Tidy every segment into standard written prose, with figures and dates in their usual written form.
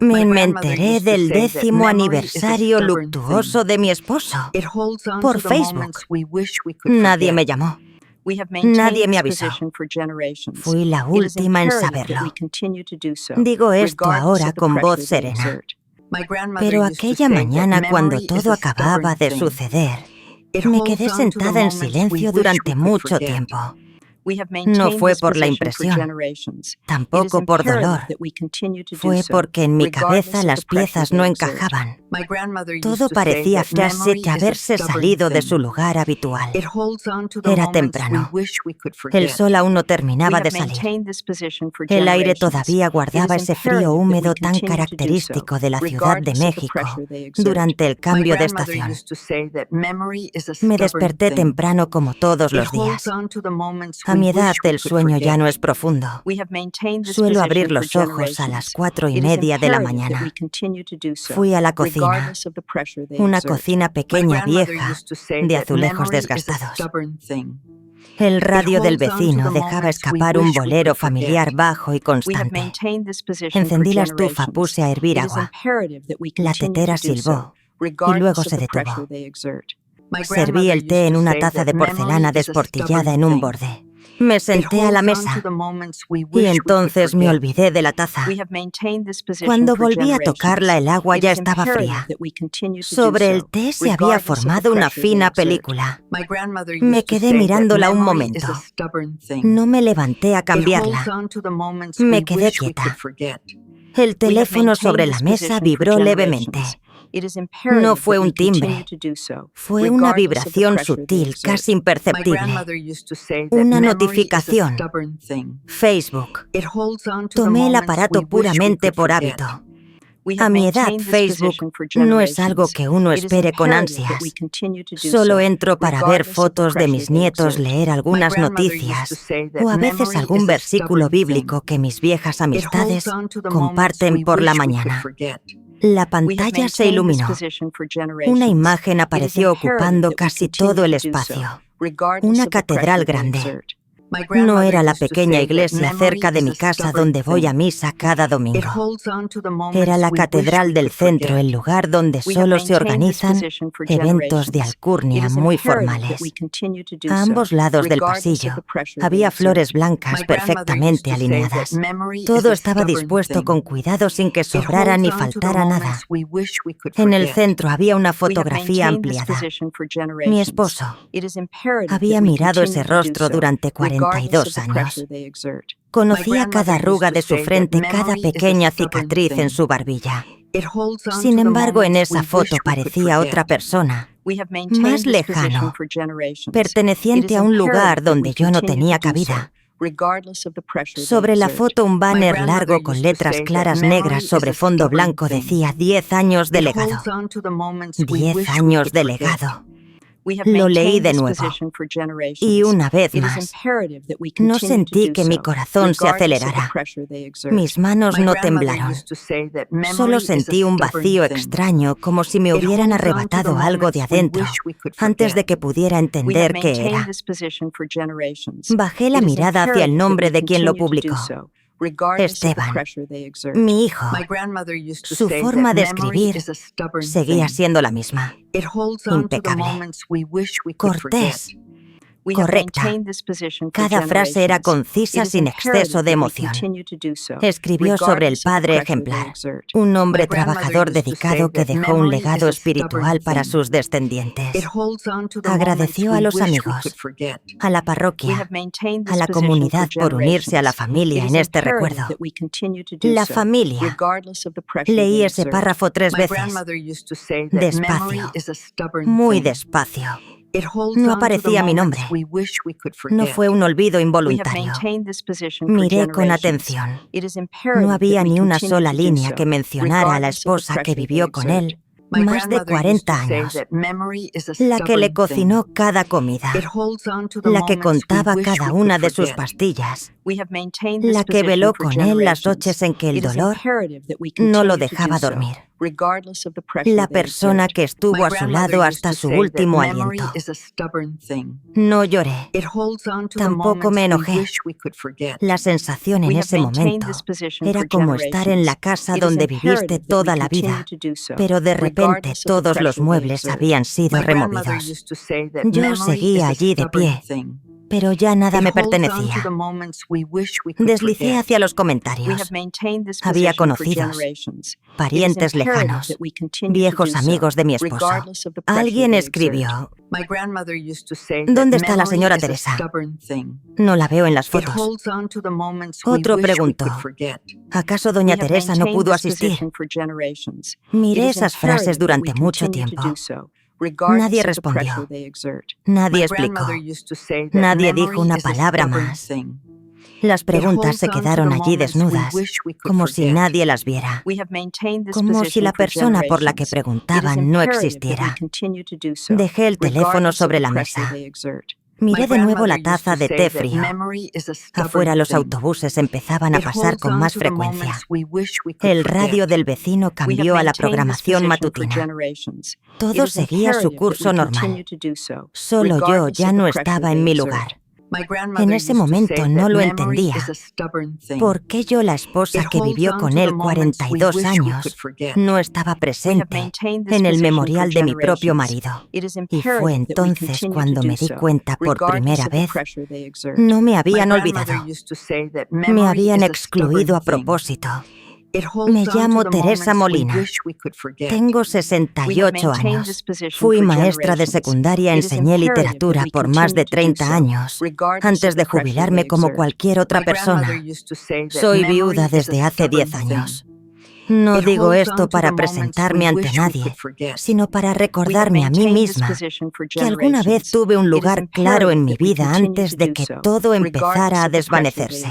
Me enteré del 10º aniversario luctuoso de mi esposo por Facebook. Nadie me llamó. Nadie me avisó. Fui la última en saberlo. Digo esto ahora con voz serena. Pero aquella mañana, cuando todo acababa de suceder, me quedé sentada en silencio durante mucho tiempo. No fue por la impresión, tampoco por dolor. Fue porque en mi cabeza las piezas no encajaban. Todo parecía frase de haberse salido de su lugar habitual. Era temprano. El sol aún no terminaba de salir. El aire todavía guardaba ese frío húmedo tan característico de la Ciudad de México durante el cambio de estación. Me desperté temprano como todos los días. A mi edad, el sueño ya no es profundo. Suelo abrir los ojos a las 4:30 de la mañana. Fui a la cocina, una cocina pequeña vieja, de azulejos desgastados. El radio del vecino dejaba escapar un bolero familiar bajo y constante. Encendí la estufa, puse a hervir agua. La tetera silbó y luego se detuvo. Serví el té en una taza de porcelana desportillada en un borde. Me senté a la mesa y entonces me olvidé de la taza. Cuando volví a tocarla, el agua ya estaba fría. Sobre el té se había formado una fina película. Me quedé mirándola un momento. No me levanté a cambiarla. Me quedé quieta. El teléfono sobre la mesa vibró levemente. No fue un timbre, fue una vibración sutil, casi imperceptible. Una notificación. Facebook. Tomé el aparato puramente por hábito. A mi edad, Facebook no es algo que uno espere con ansias. Solo entro para ver fotos de mis nietos, leer algunas noticias o a veces algún versículo bíblico que mis viejas amistades comparten por la mañana. La pantalla se iluminó. Una imagen apareció ocupando casi todo el espacio. Una catedral grande. No era la pequeña iglesia cerca de mi casa donde voy a misa cada domingo. Era la catedral del centro, el lugar donde solo se organizan eventos de alcurnia muy formales. A ambos lados del pasillo había flores blancas perfectamente alineadas. Todo estaba dispuesto con cuidado sin que sobrara ni faltara nada. En el centro había una fotografía ampliada. Mi esposo había mirado ese rostro durante 42 años. Conocía cada arruga de su frente, cada pequeña cicatriz en su barbilla. Sin embargo, en esa foto parecía otra persona, más lejano, perteneciente a un lugar donde yo no tenía cabida. Sobre la foto, un banner largo con letras claras negras sobre fondo blanco decía 10 años de legado. 10 años de legado. Lo leí de nuevo, y una vez más, no sentí que mi corazón se acelerara. Mis manos no temblaron. Solo sentí un vacío extraño, como si me hubieran arrebatado algo de adentro, antes de que pudiera entender qué era. Bajé la mirada hacia el nombre de quien lo publicó. Esteban, mi hijo. Su forma de escribir seguía siendo la misma. Impecable. Cortés. Correcta. Cada frase era concisa sin exceso de emoción. Escribió sobre el padre ejemplar, un hombre trabajador dedicado que dejó un legado espiritual para sus descendientes. Agradeció a los amigos, a la parroquia, a la comunidad por unirse a la familia en este recuerdo. La familia. Leí ese párrafo 3 veces. Despacio. Muy despacio. No aparecía mi nombre. No fue un olvido involuntario. Miré con atención. No había ni una sola línea que mencionara a la esposa que vivió con él más de 40 años, la que le cocinó cada comida, la que contaba cada una de sus pastillas, la que veló con él las noches en que el dolor no lo dejaba dormir. la persona que estuvo a su lado hasta su último aliento. No lloré, tampoco me enojé. La sensación en ese momento era como estar en la casa donde viviste toda la vida, pero de repente todos los muebles habían sido removidos. Yo seguía allí de pie, pero ya nada me pertenecía. Deslicé hacia los comentarios. Había conocidos, parientes lejanos, viejos amigos de mi esposo. Alguien escribió: ¿dónde está la señora Teresa? No la veo en las fotos. Otro preguntó: ¿acaso doña Teresa no pudo asistir? Miré esas frases durante mucho tiempo. Nadie respondió. Nadie explicó. Nadie dijo una palabra más. Las preguntas se quedaron allí desnudas, como si nadie las viera, como si la persona por la que preguntaban no existiera. Dejé el teléfono sobre la mesa. Miré de nuevo la taza de té frío. Afuera los autobuses empezaban a pasar con más frecuencia. El radio del vecino cambió a la programación matutina. Todo seguía su curso normal. Solo yo ya no estaba en mi lugar. En ese momento no lo entendía. ¿Por qué yo, la esposa que vivió con él 42 años, no estaba presente en el memorial de mi propio marido? Y fue entonces cuando me di cuenta por primera vez, no me habían olvidado. Me habían excluido a propósito. Me llamo Teresa Molina. Tengo 68 años. Fui maestra de secundaria, enseñé literatura por más de 30 años, antes de jubilarme como cualquier otra persona. Soy viuda desde hace 10 años. No digo esto para presentarme ante nadie, sino para recordarme a mí misma que alguna vez tuve un lugar claro en mi vida antes de que todo empezara a desvanecerse.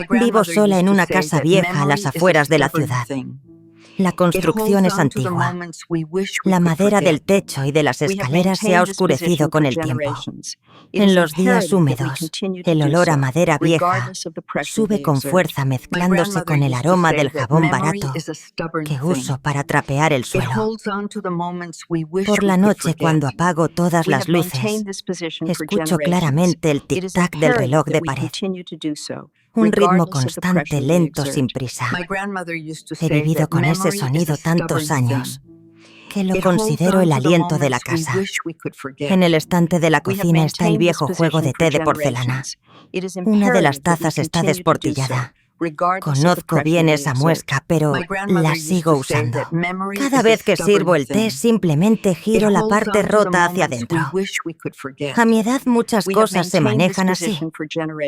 Vivo sola en una casa vieja a las afueras de la ciudad. La construcción es antigua. La madera del techo y de las escaleras se ha oscurecido con el tiempo. En los días húmedos, el olor a madera vieja sube con fuerza mezclándose con el aroma del jabón barato que uso para trapear el suelo. Por la noche, cuando apago todas las luces, escucho claramente el tic-tac del reloj de pared. Un ritmo constante, lento, sin prisa. He vivido con ese sonido tantos años que lo considero el aliento de la casa. En el estante de la cocina está el viejo juego de té de porcelana. Una de las tazas está desportillada. Conozco bien esa muesca, pero la sigo usando. Cada vez que sirvo el té, simplemente giro la parte rota hacia adentro. A mi edad muchas cosas se manejan así.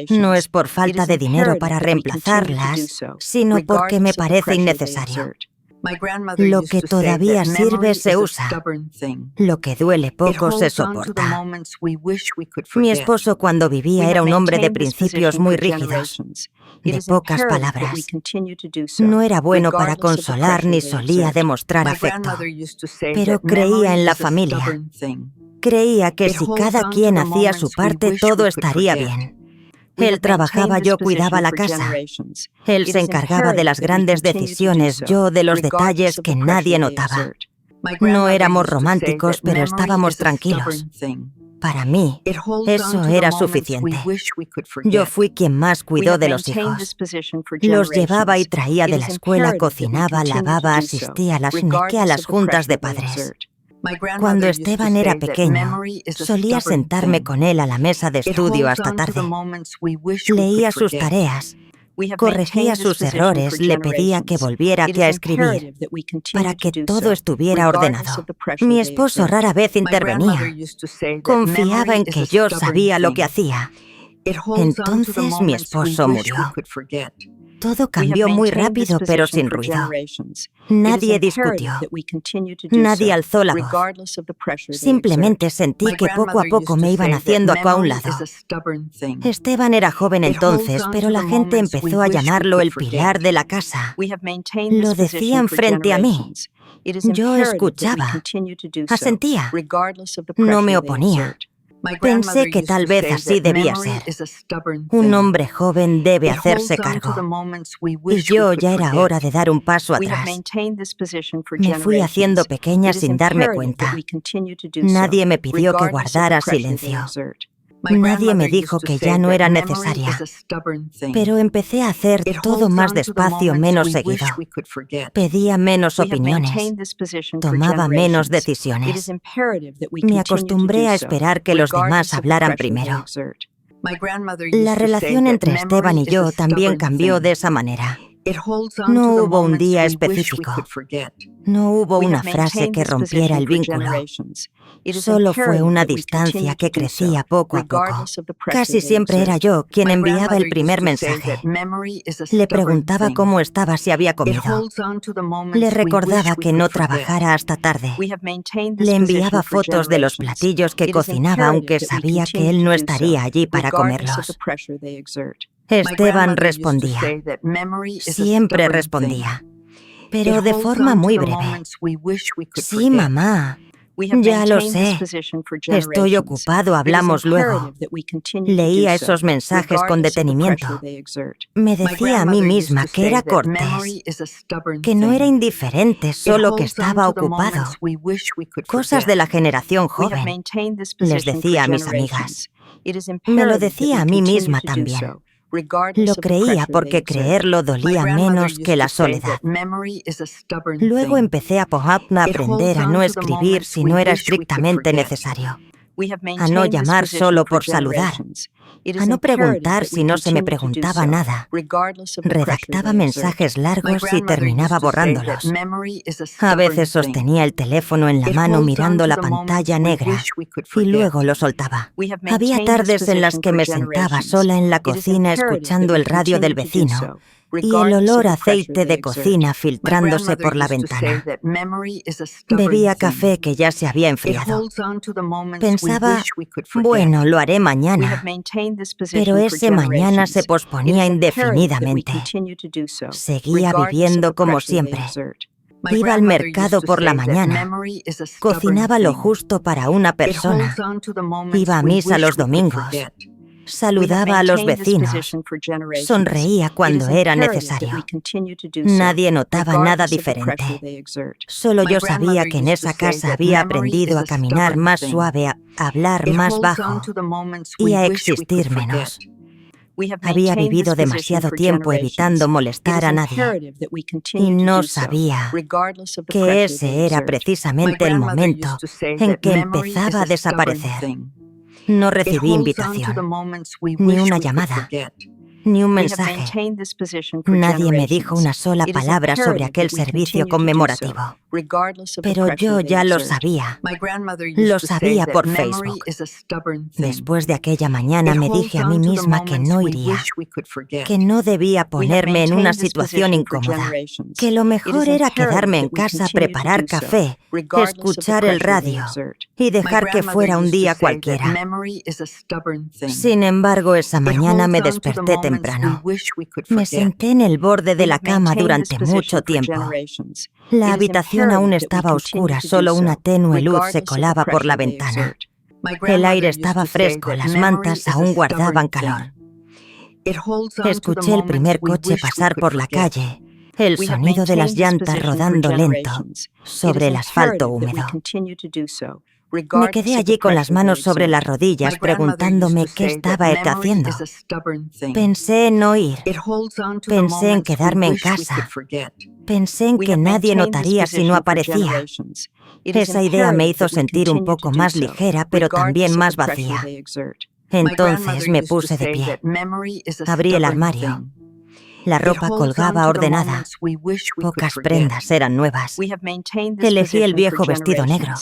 No es por falta de dinero para reemplazarlas, sino porque me parece innecesario. Lo que todavía sirve se usa. Lo que duele poco se soporta. Mi esposo, cuando vivía, era un hombre de principios muy rígidos, de pocas palabras. No era bueno para consolar ni solía demostrar afecto, pero creía en la familia. Creía que si cada quien hacía su parte, todo estaría bien. Él trabajaba, yo cuidaba la casa. Él se encargaba de las grandes decisiones, yo de los detalles que nadie notaba. No éramos románticos, pero estábamos tranquilos. Para mí, eso era suficiente. Yo fui quien más cuidó de los hijos. Los llevaba y traía de la escuela, cocinaba, lavaba, asistía a las juntas de padres. Cuando Esteban era pequeño, solía sentarme con él a la mesa de estudio hasta tarde. Leía sus tareas, corregía sus errores, le pedía que volviera a escribir para que todo estuviera ordenado. Mi esposo rara vez intervenía. Confiaba en que yo sabía lo que hacía. Entonces mi esposo murió. Todo cambió muy rápido, pero sin ruido. Nadie discutió. Nadie alzó la voz. Simplemente sentí que poco a poco me iban haciendo a un lado. Esteban era joven entonces, pero la gente empezó a llamarlo el pilar de la casa. Lo decían frente a mí. Yo escuchaba, asentía, no me oponía. Pensé que tal vez así debía ser. Un hombre joven debe hacerse cargo. Y yo ya era hora de dar un paso atrás. Me fui haciendo pequeña sin darme cuenta. Nadie me pidió que guardara silencio. Nadie me dijo que ya no era necesaria. Pero empecé a hacer todo más despacio, menos seguido. Pedía menos opiniones. Tomaba menos decisiones. Me acostumbré a esperar que los demás hablaran primero. La relación entre Esteban y yo también cambió de esa manera. No hubo un día específico. No hubo una frase que rompiera el vínculo. Solo fue una distancia que crecía poco a poco. Casi siempre era yo quien enviaba el primer mensaje. Le preguntaba cómo estaba si había comido. Le recordaba que no trabajara hasta tarde. Le enviaba fotos de los platillos que cocinaba, aunque sabía que él no estaría allí para comerlos. Esteban respondía. Siempre respondía. Pero de forma muy breve. Sí, mamá. Ya lo sé. Estoy ocupado, hablamos luego. Leía esos mensajes con detenimiento. Me decía a mí misma que era cortés, que no era indiferente, solo que estaba ocupado. Cosas de la generación joven, les decía a mis amigas. Me lo decía a mí misma también. Lo creía porque creerlo dolía menos que la soledad. Luego empecé a aprender a no escribir si no era estrictamente necesario, a no llamar solo por saludar, a no preguntar si no se me preguntaba nada. Redactaba mensajes largos y terminaba borrándolos. A veces sostenía el teléfono en la mano mirando la pantalla negra y luego lo soltaba. Había tardes en las que me sentaba sola en la cocina escuchando el radio del vecino y el olor a aceite de cocina filtrándose por la ventana. Bebía café que ya se había enfriado. Pensaba, bueno, lo haré mañana. Pero ese mañana se posponía indefinidamente. Seguía viviendo como siempre. Iba al mercado por la mañana. Cocinaba lo justo para una persona. Iba a misa los domingos. Saludaba a los vecinos. Sonreía cuando era necesario. Nadie notaba nada diferente. Solo yo sabía que en esa casa había aprendido a caminar más suave, a hablar más bajo y a existir menos. Había vivido demasiado tiempo evitando molestar a nadie y no sabía que ese era precisamente el momento en que empezaba a desaparecer. No recibí invitación, ni una llamada, ni un mensaje. Nadie me dijo una sola palabra sobre aquel servicio conmemorativo. Pero yo ya lo sabía. Lo sabía por Facebook. Después de aquella mañana me dije a mí misma que no iría, que no debía ponerme en una situación incómoda, que lo mejor era quedarme en casa, preparar café, escuchar el radio y dejar que fuera un día cualquiera. Sin embargo, esa mañana me desperté temprano. Me senté en el borde de la cama durante mucho tiempo. La habitación aún estaba oscura, solo una tenue luz se colaba por la ventana. El aire estaba fresco, las mantas aún guardaban calor. Escuché el primer coche pasar por la calle, el sonido de las llantas rodando lento sobre el asfalto húmedo. Me quedé allí con las manos sobre las rodillas preguntándome qué estaba haciendo. Pensé en no ir. Pensé en quedarme en casa. Pensé en que nadie notaría si no aparecía. Esa idea me hizo sentir un poco más ligera, pero también más vacía. Entonces me puse de pie. Abrí el armario. La ropa colgaba ordenada. Pocas prendas eran nuevas. Elegí el viejo vestido negro,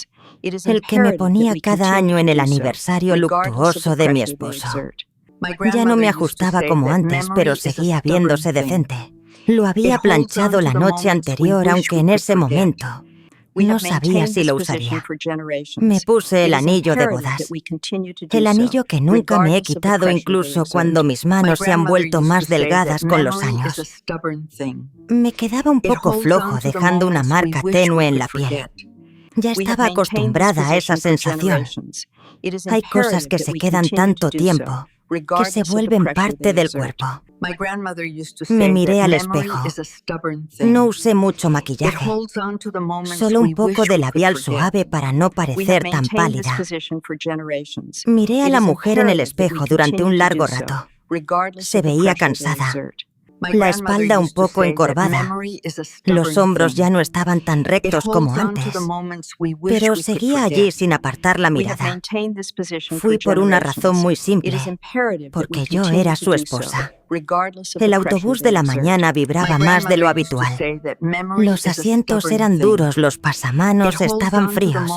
el que me ponía cada año en el aniversario luctuoso de mi esposo. Ya no me ajustaba como antes, pero seguía viéndose decente. Lo había planchado la noche anterior, aunque en ese momento no sabía si lo usaría. Me puse el anillo de bodas, el anillo que nunca me he quitado incluso cuando mis manos se han vuelto más delgadas con los años. Me quedaba un poco flojo, dejando una marca tenue en la piel. Ya estaba acostumbrada a esa sensación. Hay cosas que se quedan tanto tiempo que se vuelven parte del cuerpo. Me miré al espejo. No usé mucho maquillaje, solo un poco de labial suave para no parecer tan pálida. Miré a la mujer en el espejo durante un largo rato. Se veía cansada, la espalda un poco encorvada. Los hombros ya no estaban tan rectos como antes, pero seguía allí sin apartar la mirada. Fui por una razón muy simple, porque yo era su esposa. El autobús de la mañana vibraba más de lo habitual. Los asientos eran duros, los pasamanos estaban fríos.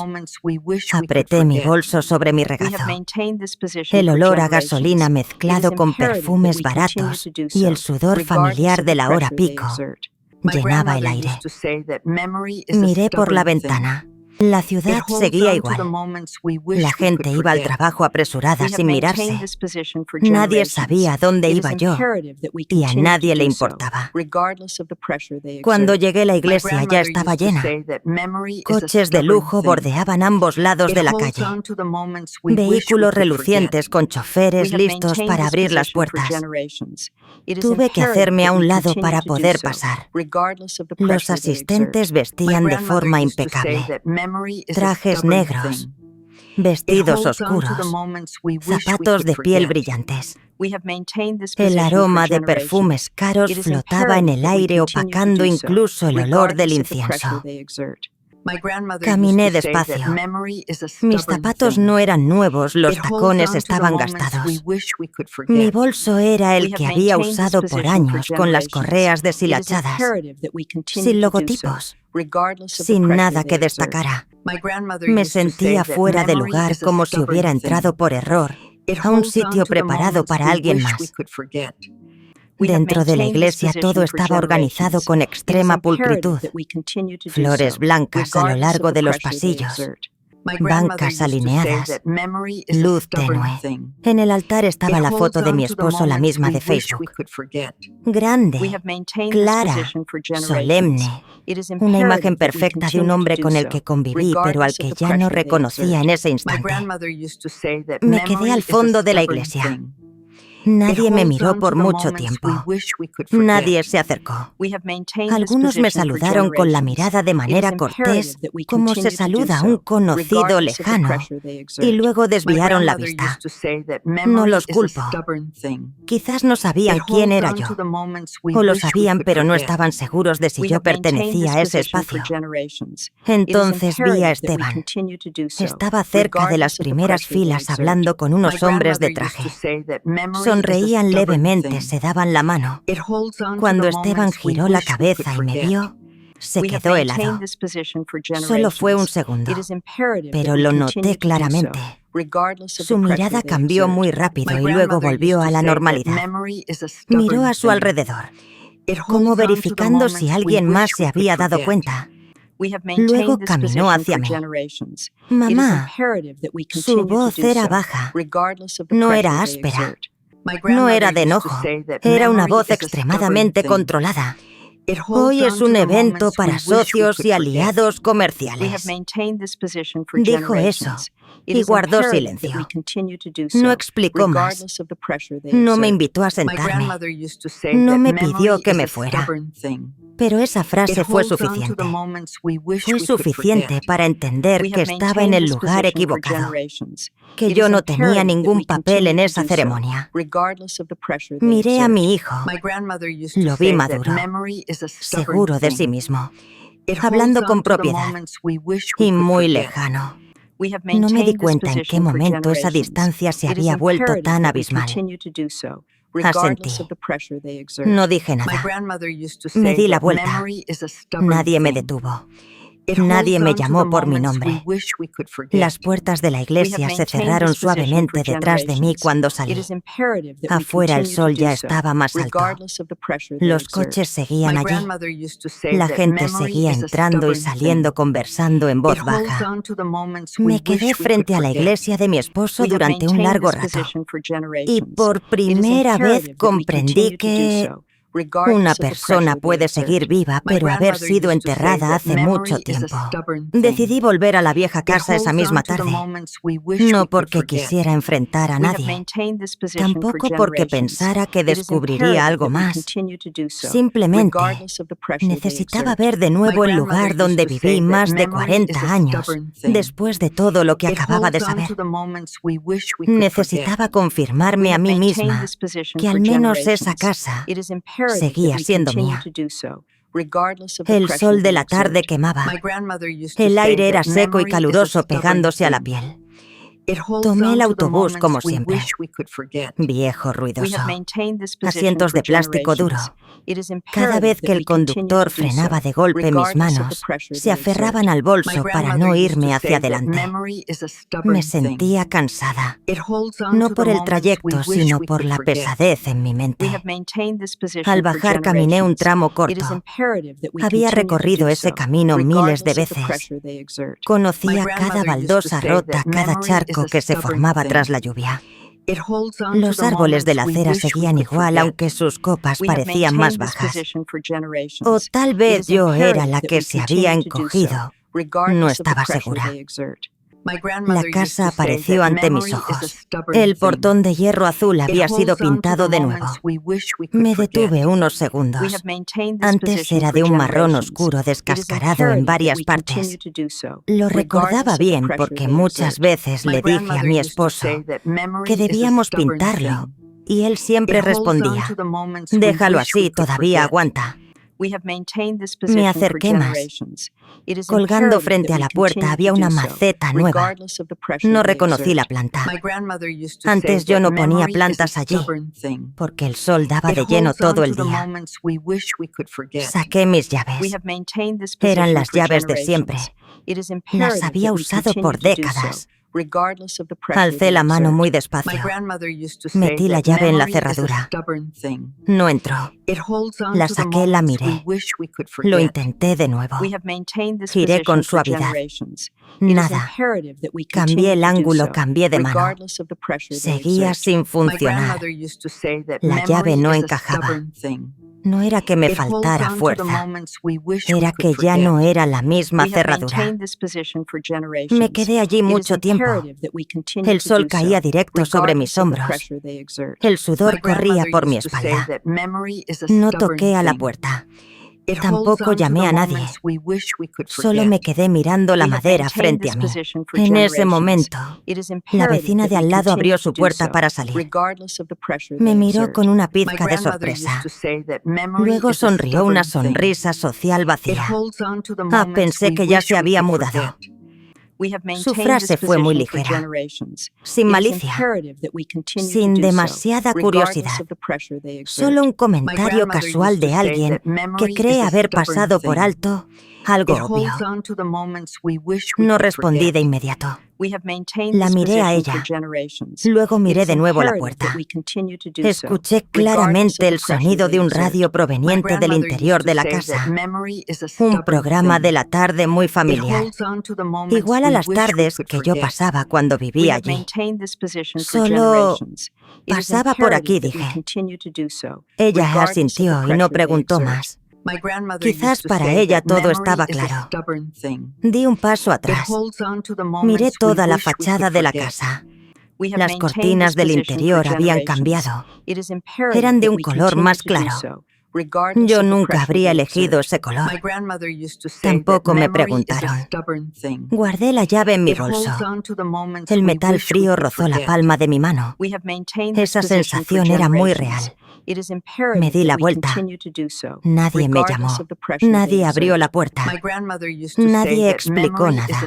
Apreté mi bolso sobre mi regazo. El olor a gasolina mezclado con perfumes baratos y el sudor familiar de la hora pico llenaba el aire. Miré por la ventana. La ciudad seguía igual. La gente iba al trabajo apresurada sin mirarse. Nadie sabía dónde iba yo y a nadie le importaba. Cuando llegué a la iglesia ya estaba llena. Coches de lujo bordeaban ambos lados de la calle. Vehículos relucientes con choferes listos para abrir las puertas. Tuve que hacerme a un lado para poder pasar. Los asistentes vestían de forma impecable. Trajes negros, vestidos oscuros, zapatos de piel brillantes. El aroma de perfumes caros flotaba en el aire, opacando incluso el olor del incienso. Caminé despacio. Mis zapatos no eran nuevos, los tacones estaban gastados. Mi bolso era el que había usado por años, con las correas deshilachadas, sin logotipos, sin nada que destacara. Me sentía fuera de lugar, como si hubiera entrado por error a un sitio preparado para alguien más. Dentro de la iglesia todo estaba organizado con extrema pulcritud. Flores blancas a lo largo de los pasillos, bancas alineadas, luz tenue. En el altar estaba la foto de mi esposo, la misma de Facebook. Grande, clara, solemne. Una imagen perfecta de un hombre con el que conviví, pero al que ya no reconocía en ese instante. Me quedé al fondo de la iglesia. Nadie me miró por mucho tiempo. Nadie se acercó. Algunos me saludaron con la mirada de manera cortés, como se saluda a un conocido lejano, y luego desviaron la vista. No los culpo. Quizás no sabían quién era yo, o lo sabían pero no estaban seguros de si yo pertenecía a ese espacio. Entonces vi a Esteban. Estaba cerca de las primeras filas hablando con unos hombres de traje. Sonreían levemente, se daban la mano. Cuando Esteban giró la cabeza y me vio, se quedó helado. Solo fue un segundo, pero lo noté claramente. Su mirada cambió muy rápido y luego volvió a la normalidad. Miró a su alrededor, como verificando si alguien más se había dado cuenta. Luego caminó hacia mí. Mamá, su voz era baja, no era áspera. No era de enojo, era una voz extremadamente controlada. Hoy es un evento para socios y aliados comerciales. Dijo eso y guardó silencio. No explicó más. No me invitó a sentarme. No me pidió que me fuera. Pero esa frase fue suficiente. Fue suficiente para entender que estaba en el lugar equivocado, que yo no tenía ningún papel en esa ceremonia. Miré a mi hijo. Lo vi maduro, seguro de sí mismo, hablando con propiedad y muy lejano. No me di cuenta en qué momento esa distancia se había vuelto tan abismal. Asentí. No dije nada. Me di la vuelta. Nadie me detuvo. Nadie me llamó por mi nombre. Las puertas de la iglesia se cerraron suavemente detrás de mí cuando salí. Afuera el sol ya estaba más alto. Los coches seguían allí. La gente seguía entrando y saliendo, conversando en voz baja. Me quedé frente a la iglesia de mi esposo durante un largo rato. Y por primera vez comprendí que Una persona puede seguir viva, pero haber sido enterrada hace mucho tiempo. Decidí volver a la vieja casa esa misma tarde, no porque quisiera enfrentar a nadie, tampoco porque pensara que descubriría algo más. Simplemente necesitaba ver de nuevo el lugar donde viví más de 40 años, después de todo lo que acababa de saber. Necesitaba confirmarme a mí misma que al menos esa casa seguía siendo mía. El sol de la tarde quemaba. El aire era seco y caluroso pegándose a la piel. Tomé el autobús como siempre. Viejo, ruidoso. Asientos de plástico duro. Cada vez que el conductor frenaba de golpe, mis manos se aferraban al bolso para no irme hacia adelante. Me sentía cansada, no por el trayecto, sino por la pesadez en mi mente. Al bajar caminé un tramo corto. Había recorrido ese camino miles de veces. Conocía cada baldosa rota, cada charco que se formaba tras la lluvia. Los árboles de la acera seguían igual, aunque sus copas parecían más bajas. O tal vez yo era la que se había encogido. No estaba segura. La casa apareció ante mis ojos. El portón de hierro azul había sido pintado de nuevo. Me detuve unos segundos. Antes era de un marrón oscuro descascarado en varias partes. Lo recordaba bien porque muchas veces le dije a mi esposo que debíamos pintarlo, y él siempre respondía: déjalo así, todavía aguanta. Me acerqué más. Colgando frente a la puerta había una maceta nueva. No reconocí la planta. Antes yo no ponía plantas allí, porque el sol daba de lleno todo el día. Saqué mis llaves. Eran las llaves de siempre. Las había usado por décadas. Alcé la mano muy despacio. Metí la llave en la cerradura. No entró. La saqué, la miré. Lo intenté de nuevo. Giré con suavidad. Nada. Cambié el ángulo, cambié de mano. Seguía sin funcionar. La llave no encajaba. No era que me faltara fuerza, era que ya no era la misma cerradura. Me quedé allí mucho tiempo. El sol caía directo sobre mis hombros. El sudor corría por mi espalda. No toqué a la puerta. Tampoco llamé a nadie. Solo me quedé mirando la madera frente a mí. En ese momento, la vecina de al lado abrió su puerta para salir. Me miró con una pizca de sorpresa. Luego sonrió una sonrisa social vacía. Pensé que ya se había mudado. Su frase fue muy ligera, sin malicia, sin demasiada curiosidad. Solo un comentario casual de alguien que cree haber pasado por alto algo obvio. No respondí de inmediato. La miré a ella. Luego miré de nuevo la puerta. Escuché claramente el sonido de un radio proveniente del interior de la casa. Un programa de la tarde muy familiar. Igual a las tardes que yo pasaba cuando vivía allí. Solo pasaba por aquí, dije. Ella asintió y no preguntó más. Quizás para ella todo estaba claro. Di un paso atrás. Miré toda la fachada de la casa. Las cortinas del interior habían cambiado. Eran de un color más claro. Yo nunca habría elegido ese color. Tampoco me preguntaron. Guardé la llave en mi bolso. El metal frío rozó la palma de mi mano. Esa sensación era muy real. Me di la vuelta. Nadie me llamó. Nadie abrió la puerta. Nadie explicó nada.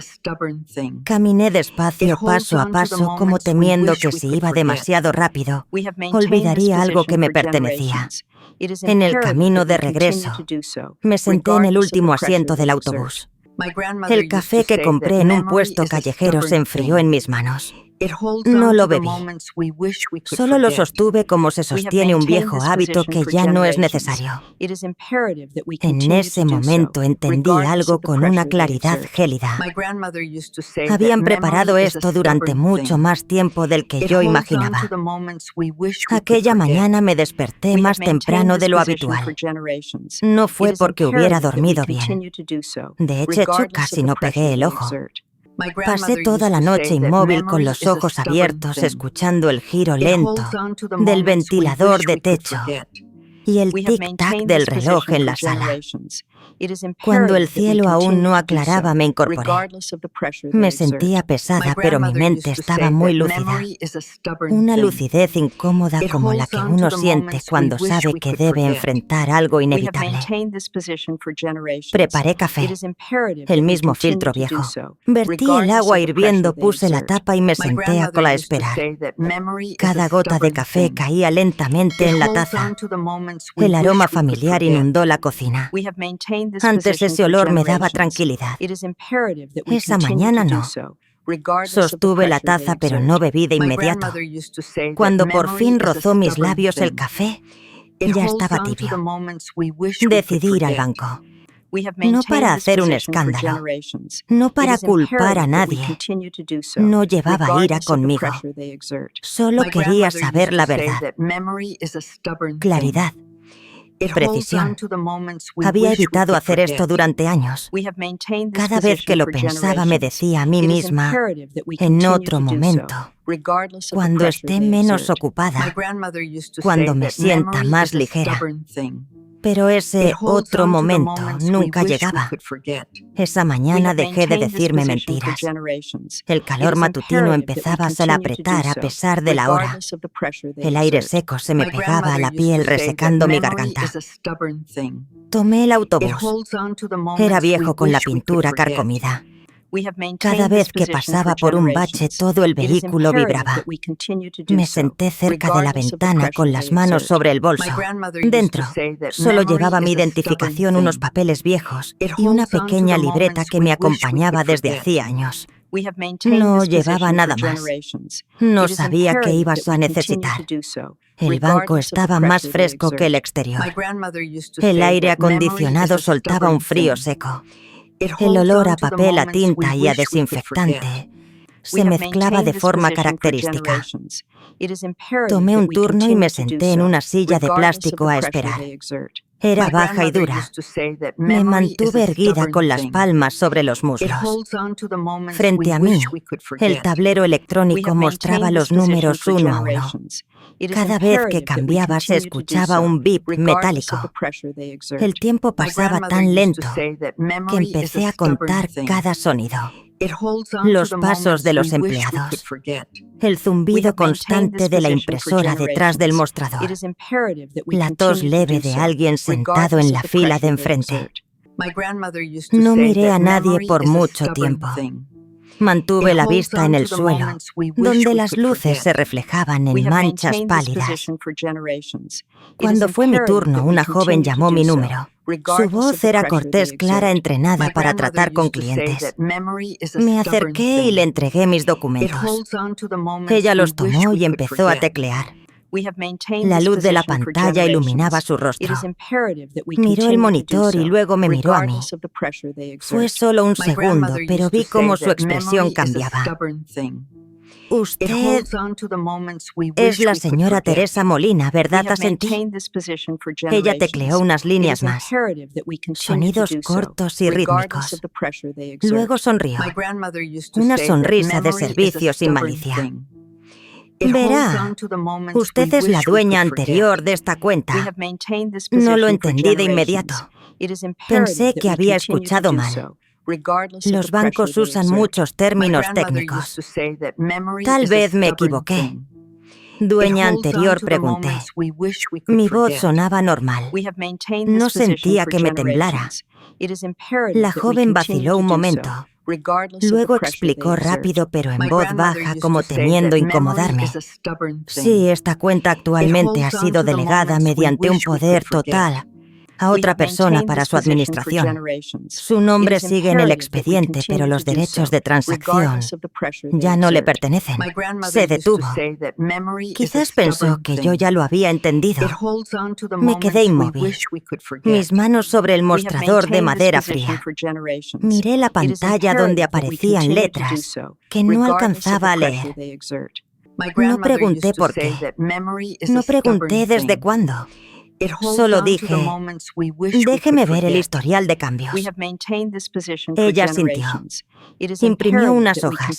Caminé despacio, paso a paso, como temiendo que si iba demasiado rápido, olvidaría algo que me pertenecía. En el camino de regreso, me senté en el último asiento del autobús. El café que compré en un puesto callejero se enfrió en mis manos. No lo bebí. Solo lo sostuve como se sostiene un viejo hábito que ya no es necesario. En ese momento entendí algo con una claridad gélida. Habían preparado esto durante mucho más tiempo del que yo imaginaba. Aquella mañana me desperté más temprano de lo habitual. No fue porque hubiera dormido bien. De hecho, casi no pegué el ojo. Pasé toda la noche inmóvil con los ojos abiertos, escuchando el giro lento del ventilador de techo y el tic-tac del reloj en la sala. Cuando el cielo aún no aclaraba, me incorporé. Me sentía pesada, pero mi mente estaba muy lúcida. Una lucidez incómoda como la que uno siente cuando sabe que debe enfrentar algo inevitable. Preparé café, el mismo filtro viejo. Vertí el agua hirviendo, puse la tapa y me senté a cola esperar. Cada gota de café caía lentamente en la taza. El aroma familiar inundó la cocina. Antes ese olor me daba tranquilidad. Esa mañana no. Sostuve la taza, pero no bebí de inmediato. Cuando por fin rozó mis labios el café, ya estaba tibio. Decidí ir al banco. No para hacer un escándalo, no para culpar a nadie. No llevaba ira conmigo. Solo quería saber la verdad. Claridad. Precisión. Había evitado hacer esto durante años. Cada vez que lo pensaba me decía a mí misma, en otro momento, cuando esté menos ocupada, cuando me sienta más ligera. Pero ese otro momento nunca llegaba. Esa mañana dejé de decirme mentiras. El calor matutino empezaba a apretar a pesar de la hora. El aire seco se me pegaba a la piel resecando mi garganta. Tomé el autobús. Era viejo con la pintura carcomida. Cada vez que pasaba por un bache, todo el vehículo vibraba. Me senté cerca de la ventana con las manos sobre el bolso. Dentro, solo llevaba mi identificación, unos papeles viejos y una pequeña libreta que me acompañaba desde hacía años. No llevaba nada más. No sabía qué ibas a necesitar. El banco estaba más fresco que el exterior. El aire acondicionado soltaba un frío seco. El olor a papel, a tinta y a desinfectante se mezclaba de forma característica. Tomé un turno y me senté en una silla de plástico a esperar. Era baja y dura. Me mantuve erguida con las palmas sobre los muslos. Frente a mí, el tablero electrónico mostraba los números uno a uno. Cada vez que cambiaba se escuchaba un bip metálico. El tiempo pasaba tan lento que empecé a contar cada sonido. Los pasos de los empleados, el zumbido constante de la impresora detrás del mostrador, la tos leve de alguien sentado en la fila de enfrente. No miré a nadie por mucho tiempo. Mantuve la vista en el suelo, donde las luces se reflejaban en manchas pálidas. Cuando fue mi turno, una joven llamó mi número. Su voz era cortés, clara, entrenada para tratar con clientes. Me acerqué y le entregué mis documentos. Ella los tomó y empezó a teclear. La luz de la pantalla iluminaba su rostro. Miró el monitor y luego me miró a mí. Fue solo un segundo, pero vi cómo su expresión cambiaba. Usted es la señora Teresa Molina, ¿verdad? Asentí. Ella tecleó unas líneas más. Sonidos cortos y rítmicos. Luego sonrió. Una sonrisa de servicio sin malicia. Verá, usted es la dueña anterior de esta cuenta. No lo entendí de inmediato. Pensé que había escuchado mal. Los bancos usan muchos términos técnicos. Tal vez me equivoqué. Dueña anterior, pregunté. Mi voz sonaba normal. No sentía que me temblara. La joven vaciló un momento. Luego explicó rápido, pero en voz baja, como temiendo incomodarme. Sí, esta cuenta actualmente ha sido delegada mediante un poder total a otra persona para su administración. Su nombre sigue en el expediente, pero los derechos de transacción ya no le pertenecen. Se detuvo. Quizás pensó que yo ya lo había entendido. Me quedé inmóvil, mis manos sobre el mostrador de madera fría. Miré la pantalla donde aparecían letras que no alcanzaba a leer. No pregunté por qué. No pregunté desde cuándo. Solo dije, déjeme ver el historial de cambios. Ella asintió. Imprimió unas hojas.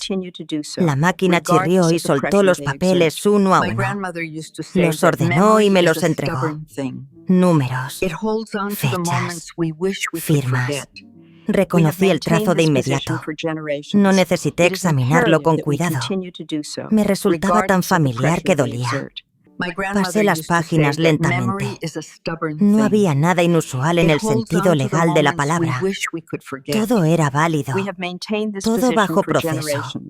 La máquina chirrió y soltó los papeles uno a uno. Los ordenó y me los entregó. Números, fechas, firmas. Reconocí el trazo de inmediato. No necesité examinarlo con cuidado. Me resultaba tan familiar que dolía. Pasé las páginas lentamente. No había nada inusual en el sentido legal de la palabra. Todo era válido. Todo bajo proceso.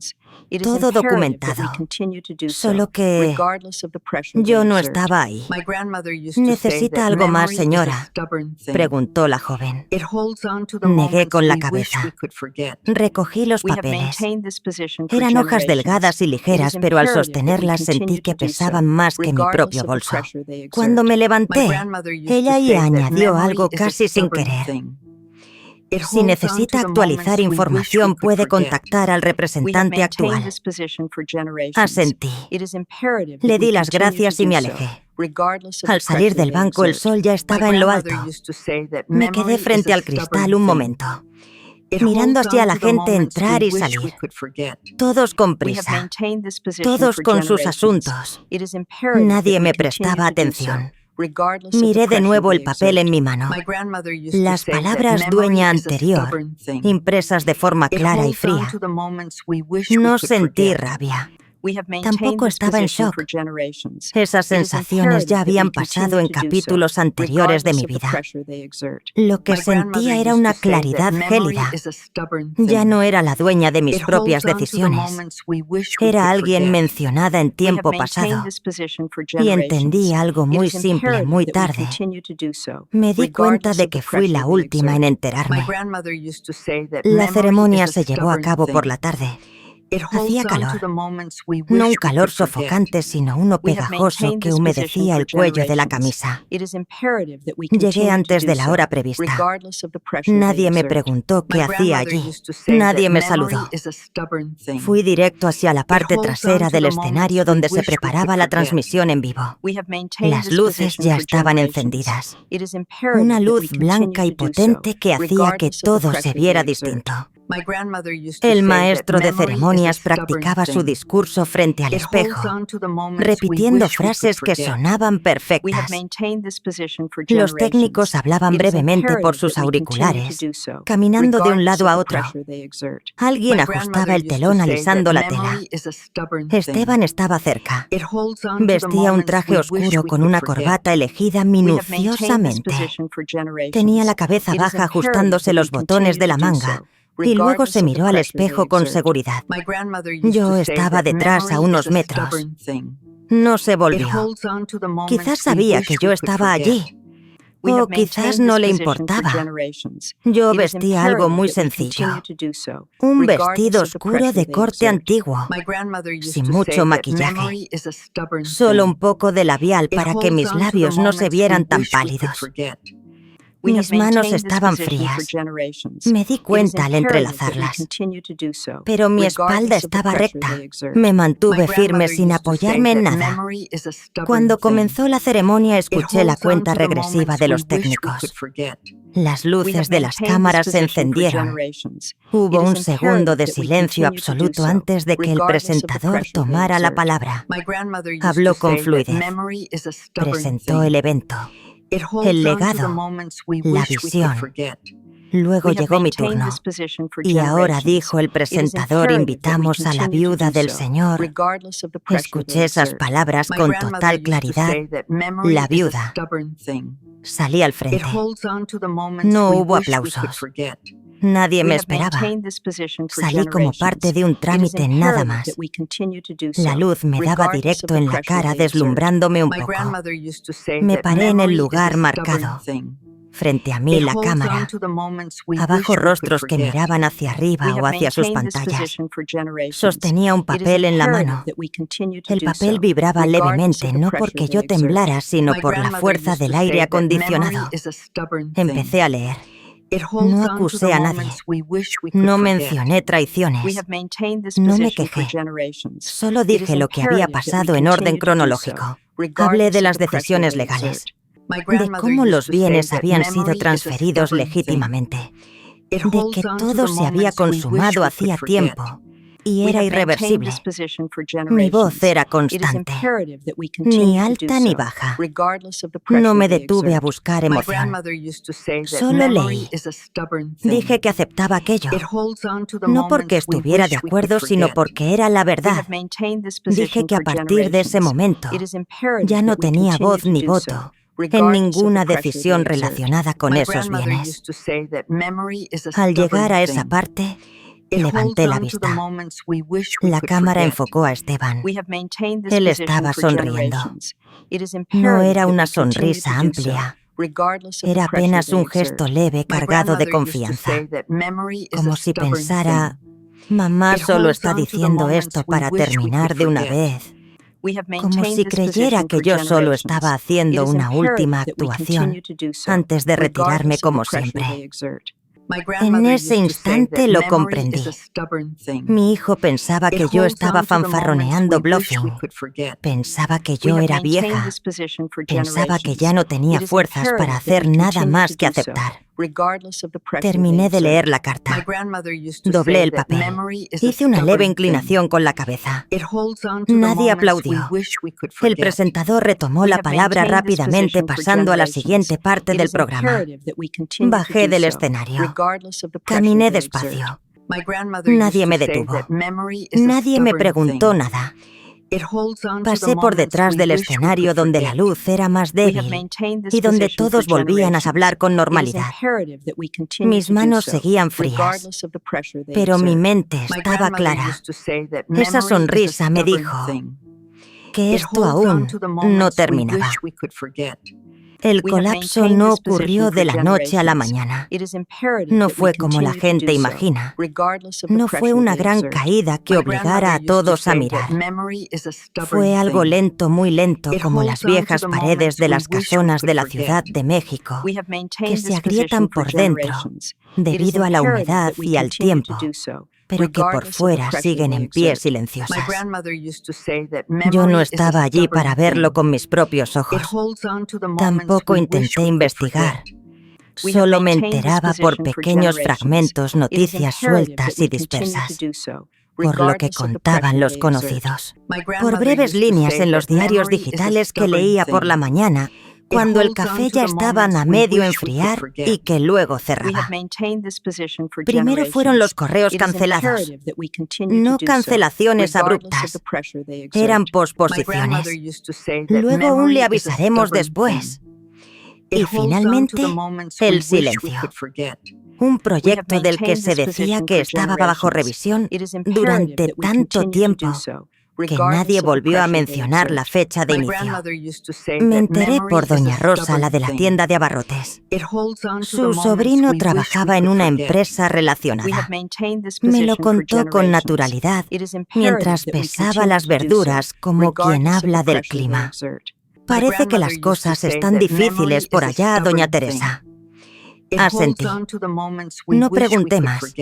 Todo documentado. Solo que yo no estaba ahí. ¿Necesita algo más, señora?, preguntó la joven. Negué con la cabeza. Recogí los papeles. Eran hojas delgadas y ligeras, pero al sostenerlas sentí que pesaban más que mi propio bolso. Cuando me levanté, ella añadió algo casi sin querer. Si necesita actualizar información, puede contactar al representante actual. Asentí. Le di las gracias y me alejé. Al salir del banco, el sol ya estaba en lo alto. Me quedé frente al cristal un momento, mirando hacia la gente entrar y salir. Todos con prisa, todos con sus asuntos. Nadie me prestaba atención. Miré de nuevo el papel en mi mano. Las palabras dueña anterior, impresas de forma clara y fría. No sentí rabia. Tampoco estaba en shock. Esas sensaciones ya habían pasado en capítulos anteriores de mi vida. Lo que sentía era una claridad gélida. Ya no era la dueña de mis propias decisiones. Era alguien mencionada en tiempo pasado. Y entendí algo muy simple muy tarde. Me di cuenta de que fui la última en enterarme. La ceremonia se llevó a cabo por la tarde. Hacía calor, no un calor sofocante, sino uno pegajoso que humedecía el cuello de la camisa. Llegué antes de la hora prevista. Nadie me preguntó qué hacía allí. Nadie me saludó. Fui directo hacia la parte trasera del escenario donde se preparaba la transmisión en vivo. Las luces ya estaban encendidas. Una luz blanca y potente que hacía que todo se viera distinto. El maestro de ceremonias practicaba su discurso frente al espejo, repitiendo frases que sonaban perfectas. Los técnicos hablaban brevemente por sus auriculares, caminando de un lado a otro. Alguien ajustaba el telón alisando la tela. Esteban estaba cerca. Vestía un traje oscuro con una corbata elegida minuciosamente. Tenía la cabeza baja ajustándose los botones de la manga. Y luego se miró al espejo con seguridad. Yo estaba detrás a unos metros. No se volvió. Quizás sabía que yo estaba allí. O quizás no le importaba. Yo vestía algo muy sencillo. Un vestido oscuro de corte antiguo, sin mucho maquillaje. Solo un poco de labial para que mis labios no se vieran tan pálidos. Mis manos estaban frías. Me di cuenta al entrelazarlas. Pero mi espalda estaba recta. Me mantuve firme sin apoyarme en nada. Cuando comenzó la ceremonia, escuché la cuenta regresiva de los técnicos. Las luces de las cámaras se encendieron. Hubo un segundo de silencio absoluto antes de que el presentador tomara la palabra. Habló con fluidez. Presentó el evento. El legado, la visión. Luego llegó mi turno. Y ahora, dijo el presentador, invitamos a la viuda del Señor. Escuché esas palabras con total claridad. La viuda. Salí al frente. No hubo aplausos. Nadie me esperaba. Salí como parte de un trámite nada más. La luz me daba directo en la cara, deslumbrándome un poco. Me paré en el lugar marcado. Frente a mí la cámara, abajo rostros que miraban hacia arriba o hacia sus pantallas. Sostenía un papel en la mano. El papel vibraba levemente, no porque yo temblara, sino por la fuerza del aire acondicionado. Empecé a leer. No acusé a nadie. No mencioné traiciones. No me quejé. Solo dije lo que había pasado en orden cronológico. Hablé de las decisiones legales, de cómo los bienes habían sido transferidos legítimamente, de que todo se había consumado hacía tiempo y era irreversible. Mi voz era constante, ni alta ni baja. No me detuve a buscar emoción. Solo leí. Dije que aceptaba aquello, no porque estuviera de acuerdo, sino porque era la verdad. Dije que a partir de ese momento ya no tenía voz ni voto en ninguna decisión relacionada con esos bienes. Al llegar a esa parte, levanté la vista. La cámara enfocó a Esteban. Él estaba sonriendo. No era una sonrisa amplia. Era apenas un gesto leve cargado de confianza. Como si pensara, mamá solo está diciendo esto para terminar de una vez. Como si creyera que yo solo estaba haciendo una última actuación antes de retirarme como siempre. En ese instante lo comprendí. Mi hijo pensaba que yo estaba fanfarroneando bluffing. Pensaba que yo era vieja. Pensaba que ya no tenía fuerzas para hacer nada más que aceptar. Terminé de leer la carta. Doblé el papel. Hice una leve inclinación con la cabeza. Nadie aplaudió. El presentador retomó la palabra rápidamente, pasando a la siguiente parte del programa. Bajé del escenario. Caminé despacio. Nadie me detuvo. Nadie me preguntó nada. Pasé por detrás del escenario donde la luz era más débil y donde todos volvían a hablar con normalidad. Mis manos seguían frías, pero mi mente estaba clara. Esa sonrisa me dijo que esto aún no terminaba. El colapso no ocurrió de la noche a la mañana. No fue como la gente imagina. No fue una gran caída que obligara a todos a mirar. Fue algo lento, muy lento, como las viejas paredes de las casonas de la Ciudad de México, que se agrietan por dentro debido a la humedad y al tiempo, pero que por fuera siguen en pie silenciosas. Yo no estaba allí para verlo con mis propios ojos. Tampoco intenté investigar. Solo me enteraba por pequeños fragmentos, noticias sueltas y dispersas, por lo que contaban los conocidos, por breves líneas en los diarios digitales que leía por la mañana, cuando el café ya estaba a medio enfriar y que luego cerraba. Primero fueron los correos cancelados, no cancelaciones abruptas, eran posposiciones. Luego un le avisaremos después. Y finalmente, el silencio. Un proyecto del que se decía que estaba bajo revisión durante tanto tiempo que nadie volvió a mencionar la fecha de inicio. Me enteré por doña Rosa, la de la tienda de abarrotes. Su sobrino trabajaba en una empresa relacionada. Me lo contó con naturalidad mientras pesaba las verduras como quien habla del clima. Parece que las cosas están difíciles por allá, doña Teresa. Asentí. No pregunté más.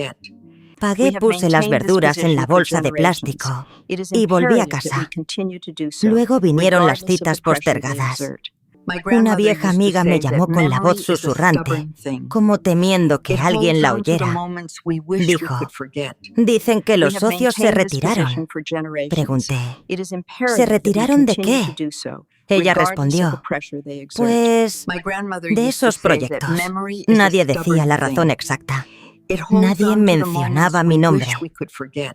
Pagué, puse las verduras en la bolsa de plástico y volví a casa. Luego vinieron las citas postergadas. Una vieja amiga me llamó con la voz susurrante, como temiendo que alguien la oyera. Dijo, dicen que los socios se retiraron. Pregunté, ¿se retiraron de qué? Ella respondió, pues, de esos proyectos. Nadie decía la razón exacta. Nadie mencionaba mi nombre.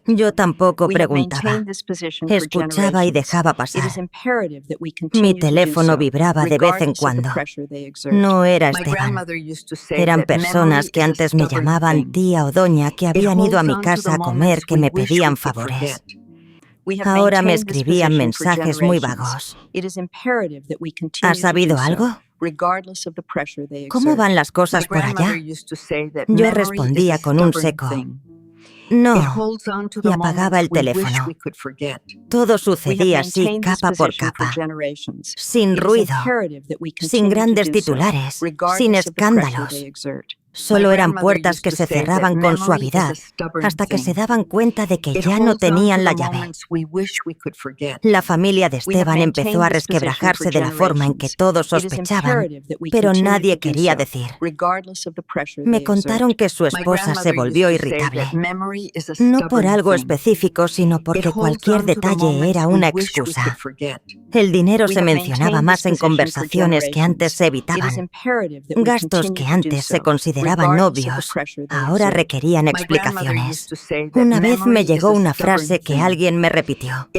Yo tampoco preguntaba. Escuchaba y dejaba pasar. Mi teléfono vibraba de vez en cuando. No era Esteban. Eran personas que antes me llamaban tía o doña, que habían ido a mi casa a comer, que me pedían favores. Ahora me escribían mensajes muy vagos. ¿Has sabido algo? ¿Cómo van las cosas por allá? Yo respondía con un seco no, y apagaba el teléfono. Todo sucedía así capa por capa, sin ruido, sin grandes titulares, sin escándalos. Solo eran puertas que se cerraban con suavidad hasta que se daban cuenta de que ya no tenían la llave. La familia de Esteban empezó a resquebrajarse de la forma en que todos sospechaban, pero nadie quería decir. Me contaron que su esposa se volvió irritable. No por algo específico, sino porque cualquier detalle era una excusa. El dinero se mencionaba más en conversaciones que antes se evitaban. Gastos que antes se consideraban obvios, ahora requerían explicaciones. Una vez me llegó una frase que alguien me repitió.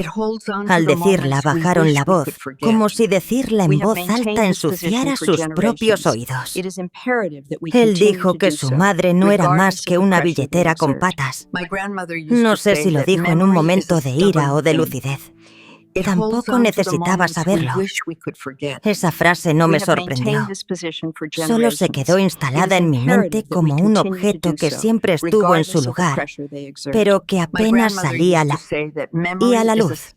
Al decirla, bajaron la voz, como si decirla en voz alta ensuciara sus propios oídos. Él dijo que su madre no era más que una billetera con patas. No sé si lo dijo en un momento de ira o de lucidez. Tampoco necesitaba saberlo. Esa frase no me sorprendió. Solo se quedó instalada en mi mente como un objeto que siempre estuvo en su lugar, pero que apenas salía a la luz.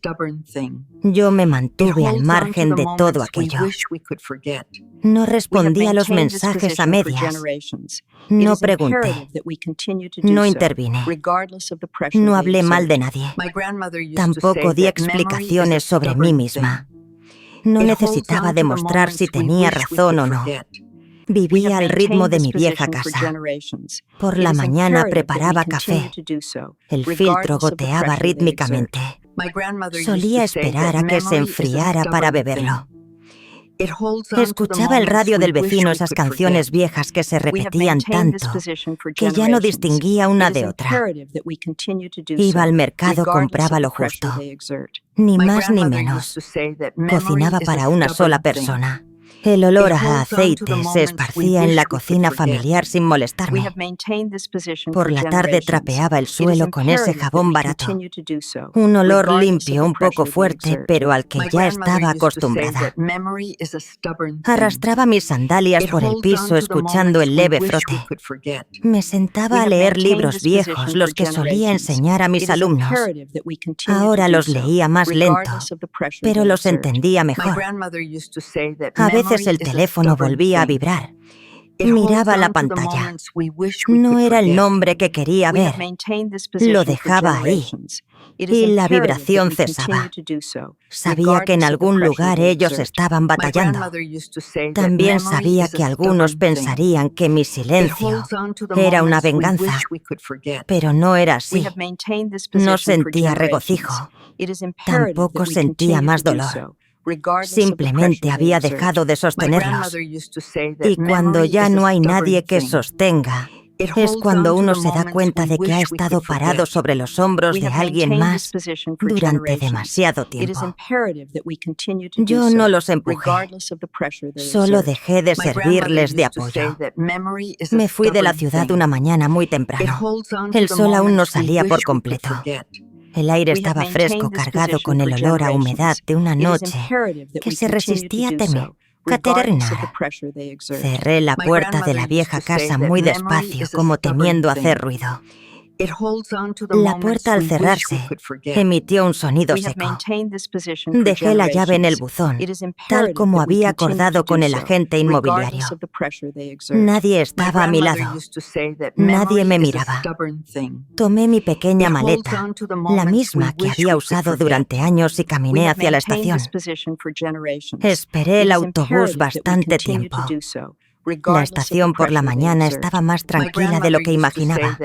Yo me mantuve al margen de todo aquello. No respondí a los mensajes a medias. No pregunté. No intervine. No hablé mal de nadie. Tampoco di explicaciones sobre mí misma. No necesitaba demostrar si tenía razón o no. Vivía al ritmo de mi vieja casa. Por la mañana preparaba café. El filtro goteaba rítmicamente. Solía esperar a que se enfriara para beberlo. Escuchaba el radio del vecino esas canciones viejas que se repetían tanto que ya no distinguía una de otra. Iba al mercado, compraba lo justo, ni más ni menos. Cocinaba para una sola persona. El olor a aceite se esparcía en la cocina familiar sin molestarme. Por la tarde trapeaba el suelo con ese jabón barato. Un olor limpio, un poco fuerte, pero al que ya estaba acostumbrada. Arrastraba mis sandalias por el piso escuchando el leve frote. Me sentaba a leer libros viejos, los que solía enseñar a mis alumnos. Ahora los leía más lento, pero los entendía mejor. A veces el teléfono volvía a vibrar. Miraba la pantalla. No era el nombre que quería ver. Lo dejaba ahí. Y la vibración cesaba. Sabía que en algún lugar ellos estaban batallando. También sabía que algunos pensarían que mi silencio era una venganza. Pero no era así. No sentía regocijo. Tampoco sentía más dolor. Simplemente había dejado de sostenerlos. Y cuando ya no hay nadie que sostenga, es cuando uno se da cuenta de que ha estado parado sobre los hombros de alguien más durante demasiado tiempo. Yo no los empujé, solo dejé de servirles de apoyo. Me fui de la ciudad una mañana muy temprano. El sol aún no salía por completo. El aire estaba fresco, cargado con el olor a humedad de una noche que se resistía a terminar. Cerré la puerta de la vieja casa muy despacio, como temiendo hacer ruido. La puerta, al cerrarse, emitió un sonido seco. Dejé la llave en el buzón, tal como había acordado con el agente inmobiliario. Nadie estaba a mi lado. Nadie me miraba. Tomé mi pequeña maleta, la misma que había usado durante años, y caminé hacia la estación. Esperé el autobús bastante tiempo. La estación por la mañana estaba más tranquila de lo que imaginaba.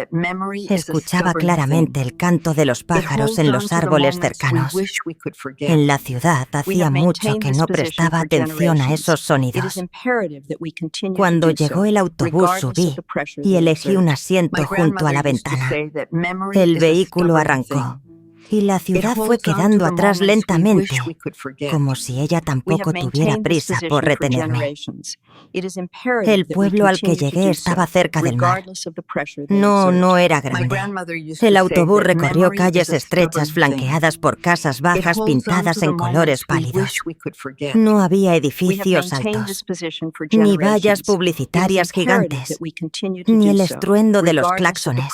Escuchaba claramente el canto de los pájaros en los árboles cercanos. En la ciudad hacía mucho que no prestaba atención a esos sonidos. Cuando llegó el autobús subí y elegí un asiento junto a la ventana. El vehículo arrancó. y la ciudad fue quedando atrás lentamente, como si ella tampoco tuviera prisa por retenerme. El pueblo al que llegué estaba cerca del mar. No era grande. El autobús recorrió calles estrechas flanqueadas por casas bajas pintadas en colores pálidos. No había edificios altos, ni vallas publicitarias gigantes, ni el estruendo de los claxones.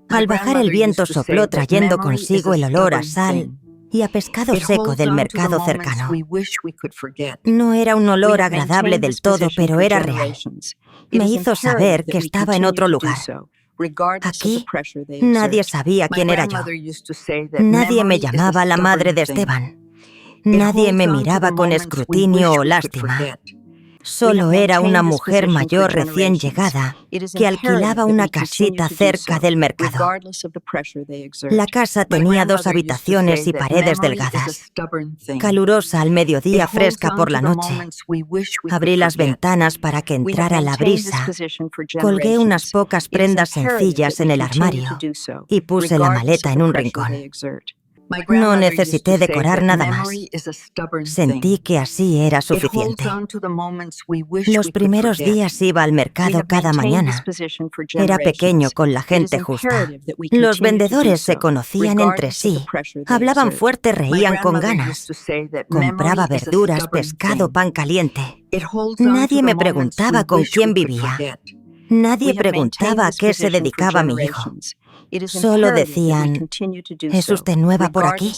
Al bajar el viento sopló trayendo consigo el olor a sal y a pescado seco del mercado cercano. No era un olor agradable del todo, pero era real. Me hizo saber que estaba en otro lugar. Aquí nadie sabía quién era yo. Nadie me llamaba la madre de Esteban. Nadie me miraba con escrutinio o lástima. Solo era una mujer mayor recién llegada que alquilaba una casita cerca del mercado. La casa tenía 2 habitaciones y paredes delgadas. Calurosa al mediodía, fresca por la noche. Abrí las ventanas para que entrara la brisa. Colgué unas pocas prendas sencillas en el armario y puse la maleta en un rincón. No necesité decorar nada más. Sentí que así era suficiente. Los primeros días iba al mercado cada mañana. Era pequeño con la gente justa. Los vendedores se conocían entre sí. Hablaban fuerte, reían con ganas. Compraba verduras, pescado, pan caliente. Nadie me preguntaba con quién vivía. Nadie preguntaba a qué se dedicaba mi hijo. Solo decían, ¿es usted nueva por aquí?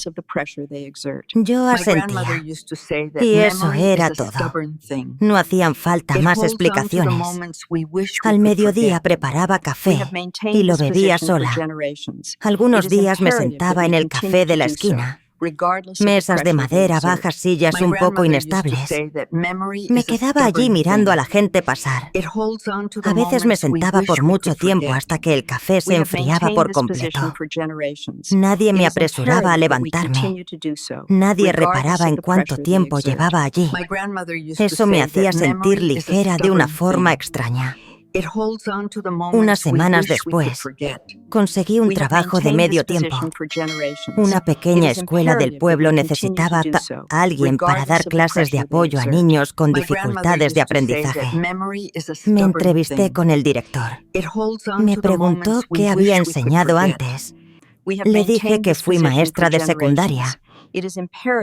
Yo asentía. Y eso era todo. No hacían falta más explicaciones. Al mediodía preparaba café y lo bebía sola. Algunos días me sentaba en el café de la esquina. Mesas de madera, bajas sillas un poco inestables. Me quedaba allí mirando a la gente pasar. A veces me sentaba por mucho tiempo hasta que el café se enfriaba por completo. Nadie me apresuraba a levantarme. Nadie reparaba en cuánto tiempo llevaba allí. Eso me hacía sentir ligera de una forma extraña. Unas semanas después, conseguí un trabajo de medio tiempo. Una pequeña escuela del pueblo necesitaba a alguien para dar clases de apoyo a niños con dificultades de aprendizaje. Me entrevisté con el director. Me preguntó qué había enseñado antes. Le dije que fui maestra de secundaria.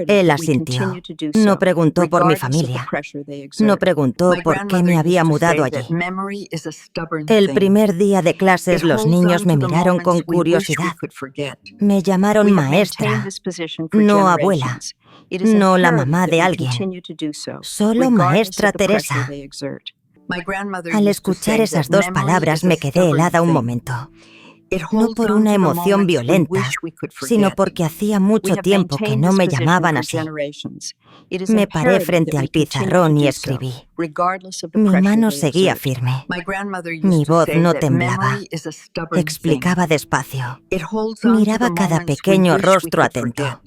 Él asintió. No preguntó por mi familia. No preguntó por qué me había mudado allí. El primer día de clases los niños me miraron con curiosidad. Me llamaron maestra, no abuela, no la mamá de alguien, solo maestra Teresa. Al escuchar esas 2 palabras me quedé helada un momento. No por una emoción violenta, sino porque hacía mucho tiempo que no me llamaban así. Me paré frente al pizarrón y escribí. Mi mano seguía firme. Mi voz no temblaba. Explicaba despacio. Miraba cada pequeño rostro atento.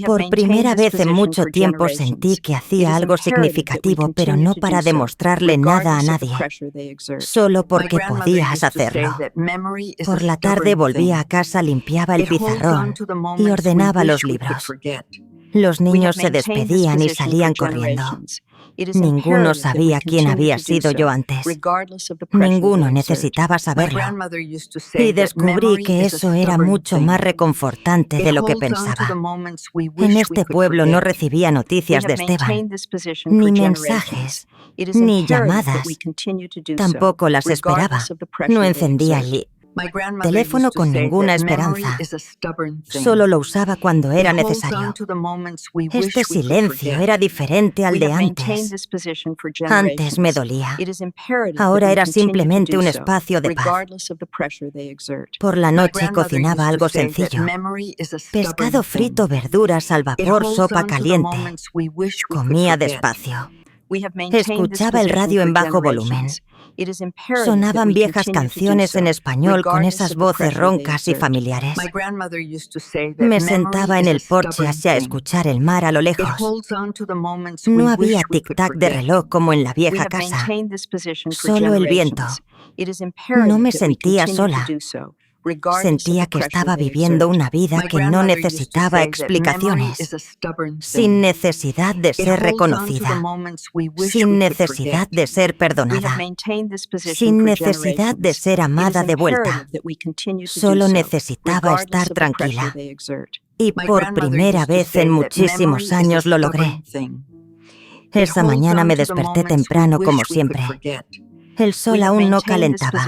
Por primera vez en mucho tiempo sentí que hacía algo significativo, pero no para demostrarle nada a nadie, solo porque podías hacerlo. Por la tarde volvía a casa, limpiaba el pizarrón y ordenaba los libros. Los niños se despedían y salían corriendo. Ninguno sabía quién había sido yo antes. Ninguno necesitaba saberlo. Y descubrí que eso era mucho más reconfortante de lo que pensaba. En este pueblo no recibía noticias de Esteban, ni mensajes, ni llamadas. Tampoco las esperaba. No encendía el teléfono con ninguna esperanza. Solo lo usaba cuando era necesario. Este silencio era diferente al de antes. Antes me dolía. Ahora era simplemente un espacio de paz. Por la noche cocinaba algo sencillo. Pescado frito, verduras al vapor, sopa caliente. Comía despacio. Escuchaba el radio en bajo volumen. Sonaban viejas canciones en español con esas voces roncas y familiares. Me sentaba en el porche hacia escuchar el mar a lo lejos. No había tic-tac de reloj como en la vieja casa, solo el viento. No me sentía sola. Sentía que estaba viviendo una vida que no necesitaba explicaciones, sin necesidad de ser reconocida, sin necesidad de ser perdonada, sin necesidad de ser amada de vuelta. Solo necesitaba estar tranquila. Y por primera vez en muchísimos años lo logré. Esa mañana me desperté temprano como siempre. El sol aún no calentaba.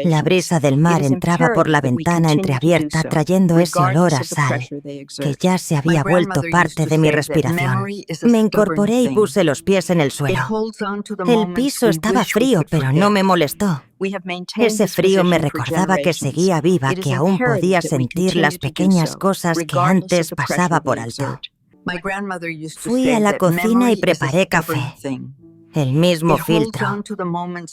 La brisa del mar entraba por la ventana entreabierta trayendo ese olor a sal, que ya se había vuelto parte de mi respiración. Me incorporé y puse los pies en el suelo. El piso estaba frío, pero no me molestó. Ese frío me recordaba que seguía viva, que aún podía sentir las pequeñas cosas que antes pasaba por alto. Fui a la cocina y preparé café. El mismo filtro,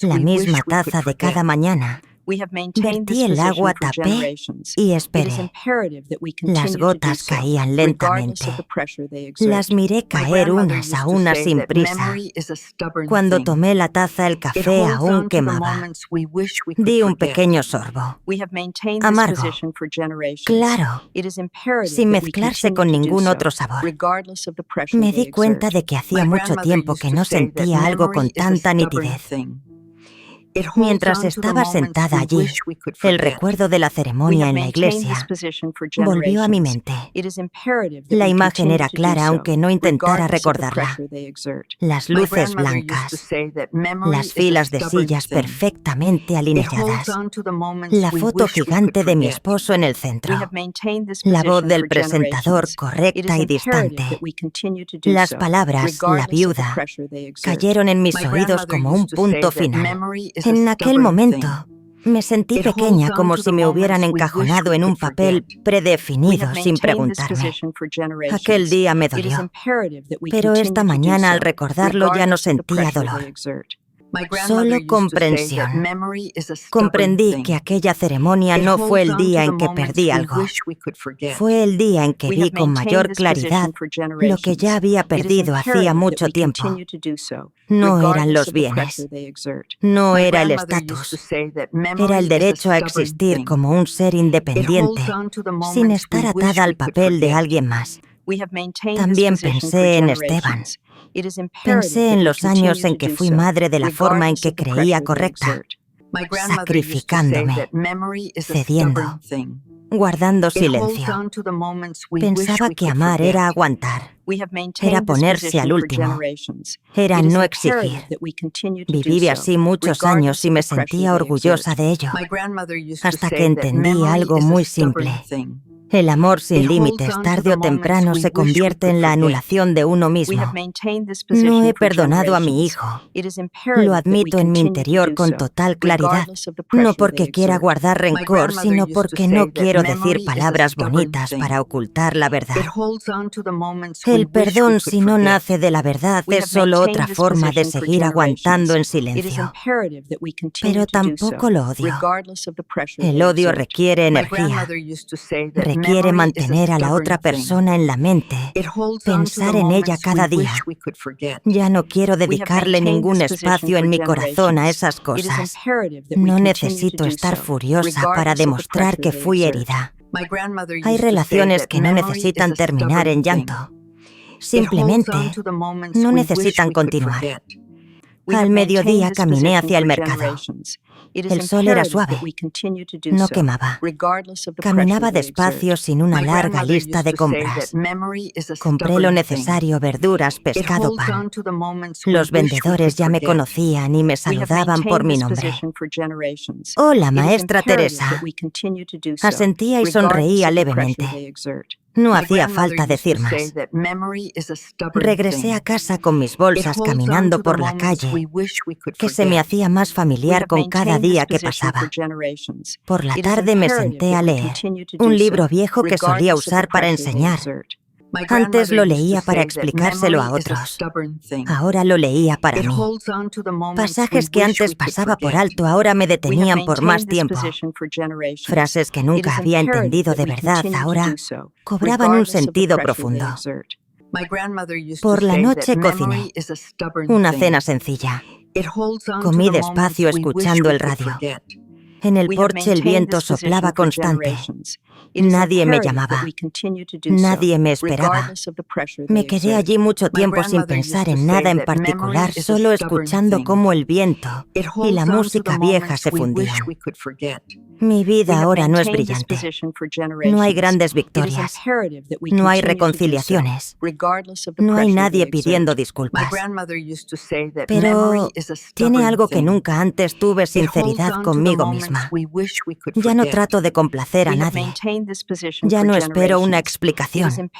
la misma taza de cada mañana. Vertí el agua, tapé y esperé. Las gotas caían lentamente. Las miré caer unas a unas sin prisa. Cuando tomé la taza, el café aún quemaba. Di un pequeño sorbo. Amargo. Claro. Sin mezclarse con ningún otro sabor. Me di cuenta de que hacía mucho tiempo que no sentía algo con tanta nitidez. Mientras estaba sentada allí, el recuerdo de la ceremonia en la iglesia volvió a mi mente. La imagen era clara, aunque no intentara recordarla. Las luces blancas, las filas de sillas perfectamente alineadas, la foto gigante de mi esposo en el centro, la voz del presentador correcta y distante. Las palabras, la viuda, cayeron en mis oídos como un punto final. En aquel momento, me sentí pequeña, como si me hubieran encajonado en un papel predefinido sin preguntarme. Aquel día me dolió, pero esta mañana al recordarlo ya no sentía dolor. Solo comprensión. Comprendí que aquella ceremonia no fue el día en que perdí algo. Fue el día en que vi con mayor claridad lo que ya había perdido hacía mucho tiempo. No eran los bienes. No era el estatus. Era el derecho a existir como un ser independiente, sin estar atada al papel de alguien más. También pensé en Esteban. Pensé en los años en que fui madre de la forma en que creía correcta, sacrificándome, cediendo, guardando silencio. Pensaba que amar era aguantar, era ponerse al último, era no exigir. Viví así muchos años y me sentía orgullosa de ello, hasta que entendí algo muy simple. El amor sin límites, tarde o temprano, se convierte en la anulación de uno mismo. No he perdonado a mi hijo. Lo admito en mi interior con total claridad. No porque quiera guardar rencor, sino porque no quiero decir palabras bonitas para ocultar la verdad. El perdón, si no nace de la verdad, es solo otra forma de seguir aguantando en silencio. Pero tampoco lo odio. El odio requiere energía. Quiere mantener a la otra persona en la mente, pensar en ella cada día. Ya no quiero dedicarle ningún espacio en mi corazón a esas cosas. No necesito estar furiosa para demostrar que fui herida. Hay relaciones que no necesitan terminar en llanto. Simplemente no necesitan continuar. Al mediodía caminé hacia el mercado. El sol era suave, no quemaba. Caminaba despacio sin una larga lista de compras. Compré lo necesario, verduras, pescado, pan. Los vendedores ya me conocían y me saludaban por mi nombre. Hola, maestra Teresa. Asentía y sonreía levemente. No hacía falta decir más. Regresé a casa con mis bolsas caminando por la calle, que se me hacía más familiar con cada día que pasaba. Por la tarde me senté a leer, un libro viejo que solía usar para enseñar. Antes lo leía para explicárselo a otros. Ahora lo leía para mí. Pasajes que antes pasaba por alto ahora me detenían por más tiempo. Frases que nunca había entendido de verdad ahora cobraban un sentido profundo. Por la noche cociné una cena sencilla. Comí despacio escuchando el radio. En el porche el viento soplaba constante. Nadie me llamaba. Nadie me esperaba. Me quedé allí mucho tiempo sin pensar en nada en particular, solo escuchando cómo el viento y la música vieja se fundían. Mi vida ahora no es brillante. No hay grandes victorias. No hay reconciliaciones. No hay nadie pidiendo disculpas. Pero tiene algo que nunca antes tuve: sinceridad conmigo misma. Ya no trato de complacer a nadie. Ya no espero una explicación.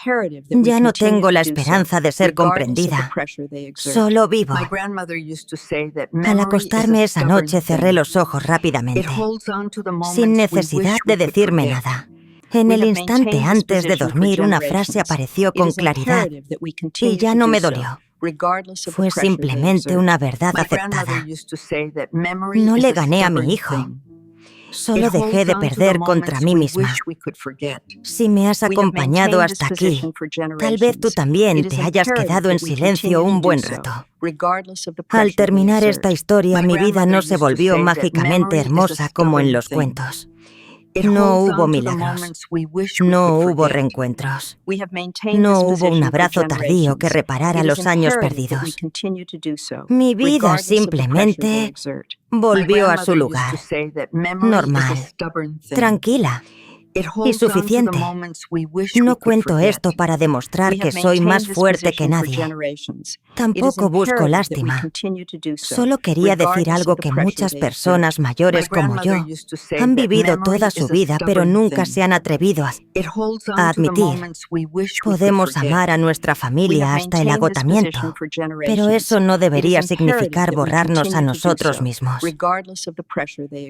Ya no tengo la esperanza de ser comprendida. Solo vivo. Al acostarme esa noche cerré los ojos rápidamente, sin necesidad de decirme nada. En el instante antes de dormir, una frase apareció con claridad y ya no me dolió. Fue simplemente una verdad aceptada. No le gané a mi hijo. Solo dejé de perder contra mí misma. Si me has acompañado hasta aquí, tal vez tú también te hayas quedado en silencio un buen rato. Al terminar esta historia, mi vida no se volvió mágicamente hermosa como en los cuentos. No hubo milagros. No hubo reencuentros. No hubo un abrazo tardío que reparara los años perdidos. Mi vida simplemente volvió a su lugar, normal, tranquila y suficiente. No cuento esto para demostrar que soy más fuerte que nadie. Tampoco busco lástima. Solo quería decir algo que muchas personas mayores como yo han vivido toda su vida, pero nunca se han atrevido a admitir. Podemos amar a nuestra familia hasta el agotamiento, pero eso no debería significar borrarnos a nosotros mismos.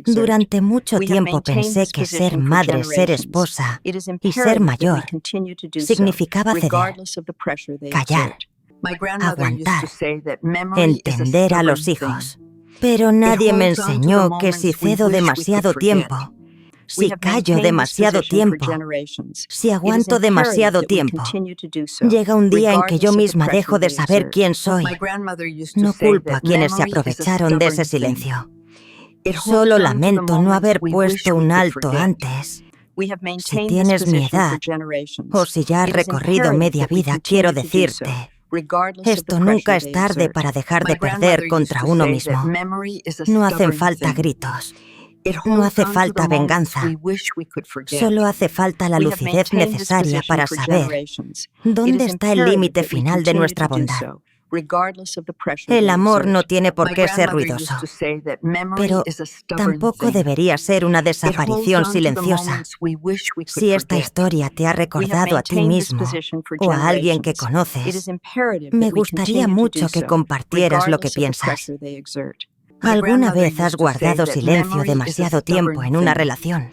Durante mucho tiempo pensé que ser madre, ser esposa y ser mayor significaba ceder, callar, aguantar, entender a los hijos. Pero nadie me enseñó que si cedo demasiado tiempo, si callo demasiado tiempo, si aguanto demasiado tiempo, llega un día en que yo misma dejo de saber quién soy. No culpo a quienes se aprovecharon de ese silencio. Solo lamento no haber puesto un alto antes. Si tienes mi edad, o si ya has recorrido media vida, quiero decirte: esto nunca es tarde para dejar de perder contra uno mismo. No hacen falta gritos. No hace falta venganza. Solo hace falta la lucidez necesaria para saber dónde está el límite final de nuestra bondad. El amor no tiene por qué ser ruidoso, pero tampoco debería ser una desaparición silenciosa. Si esta historia te ha recordado a ti mismo o a alguien que conoces, me gustaría mucho que compartieras lo que piensas. ¿Alguna vez has guardado silencio demasiado tiempo en una relación?